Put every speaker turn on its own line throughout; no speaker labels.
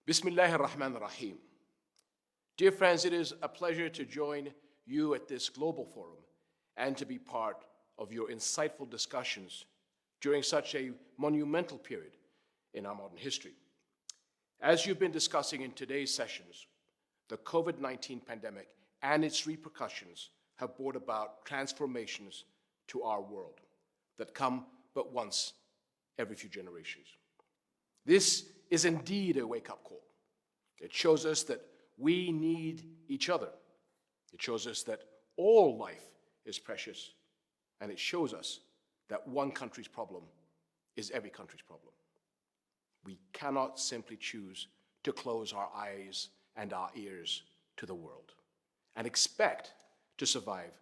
Bismillahir Rahmanir Rahim. Dear friends, it is a pleasure to join you at this global forum and to be part of your insightful discussions during such a monumental period in our modern history. As you've been discussing in today's sessions, the COVID-19 pandemic and its repercussions have brought about transformations to our world that come but once every few generations. This is indeed a wake-up call. It shows us that we need each other. It shows us that all life is precious, and it shows us that one country's problem is every country's problem. We cannot simply choose to close our eyes and our ears to the world and expect to survive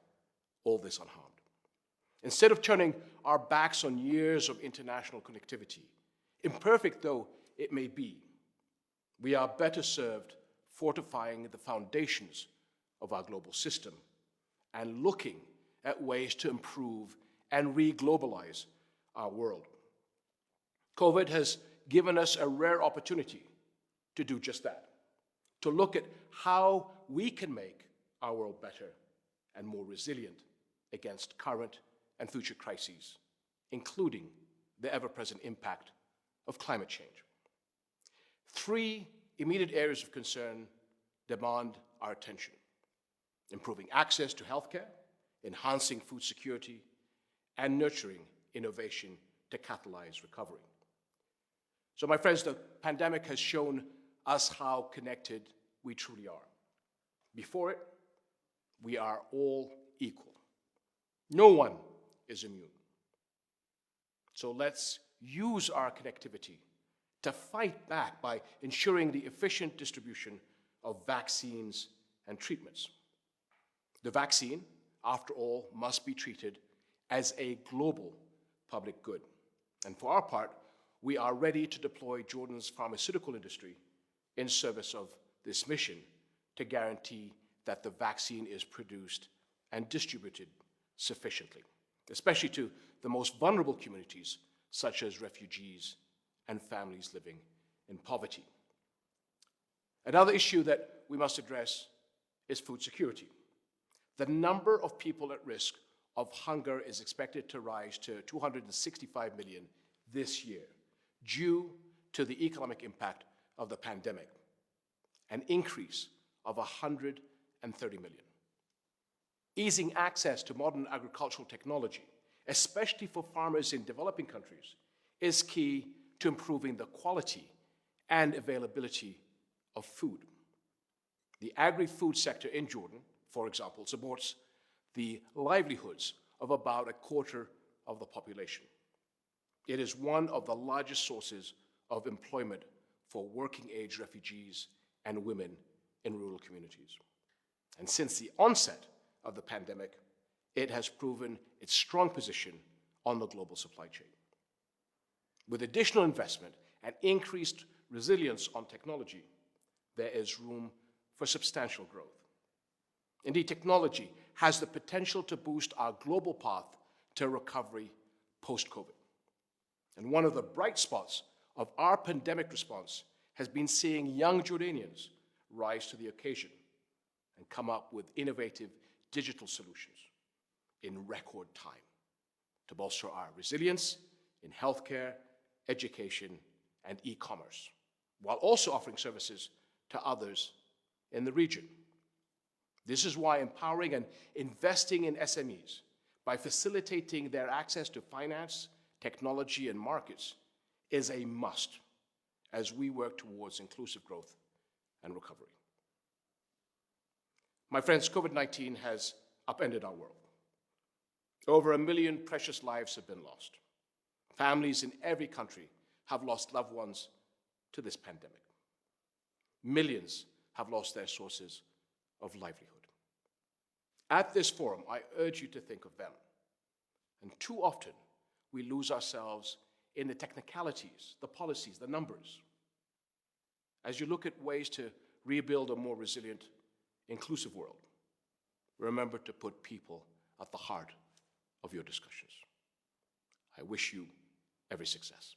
all this unharmed. Instead of turning our backs on years of international connectivity, imperfect though it may be, we are better served fortifying the foundations of our global system and looking at ways to improve and re-globalize our world. COVID has given us a rare opportunity to do just that, to look at how we can make our world better and more resilient against current and future crises, including the ever-present impact of climate change. Three immediate areas of concern demand our attention: improving access to healthcare, enhancing food security, and nurturing innovation to catalyze recovery. So, my friends, the pandemic has shown us how connected we truly are. Before it, we are all equal. No one is immune. So let's use our connectivity to fight back by ensuring the efficient distribution of vaccines and treatments. The vaccine, after all, must be treated as a global public good. And for our part, we are ready to deploy Jordan's pharmaceutical industry in service of this mission to guarantee that the vaccine is produced and distributed sufficiently, especially to the most vulnerable communities, such as refugees and families living in poverty. Another issue that we must address is food security. The number of people at risk of hunger is expected to rise to 265 million this year, due to the economic impact of the pandemic, an increase of 130 million. Easing access to modern agricultural technology, especially for farmers in developing countries, is key to improving the quality and availability of food. The agri-food sector in Jordan, for example, supports the livelihoods of about a quarter of the population. It is one of the largest sources of employment for working-age refugees and women in rural communities. And since the onset of the pandemic, it has proven its strong position on the global supply chain. With additional investment and increased resilience on technology, there is room for substantial growth. Indeed, technology has the potential to boost our global path to recovery post-COVID. And one of the bright spots of our pandemic response has been seeing young Jordanians rise to the occasion and come up with innovative digital solutions in record time to bolster our resilience in healthcare, education, and e-commerce, while also offering services to others in the region. This is why empowering and investing in SMEs by facilitating their access to finance, technology, and markets is a must as we work towards inclusive growth and recovery. My friends, COVID-19 has upended our world. Over 1 million precious lives have been lost. Families in every country have lost loved ones to this pandemic. Millions have lost their sources of livelihood. At this forum, I urge you to think of them. And too often, we lose ourselves in the technicalities, the policies, the numbers. As you look at ways to rebuild a more resilient, inclusive world, remember to put people at the heart of your discussions. I wish you every success.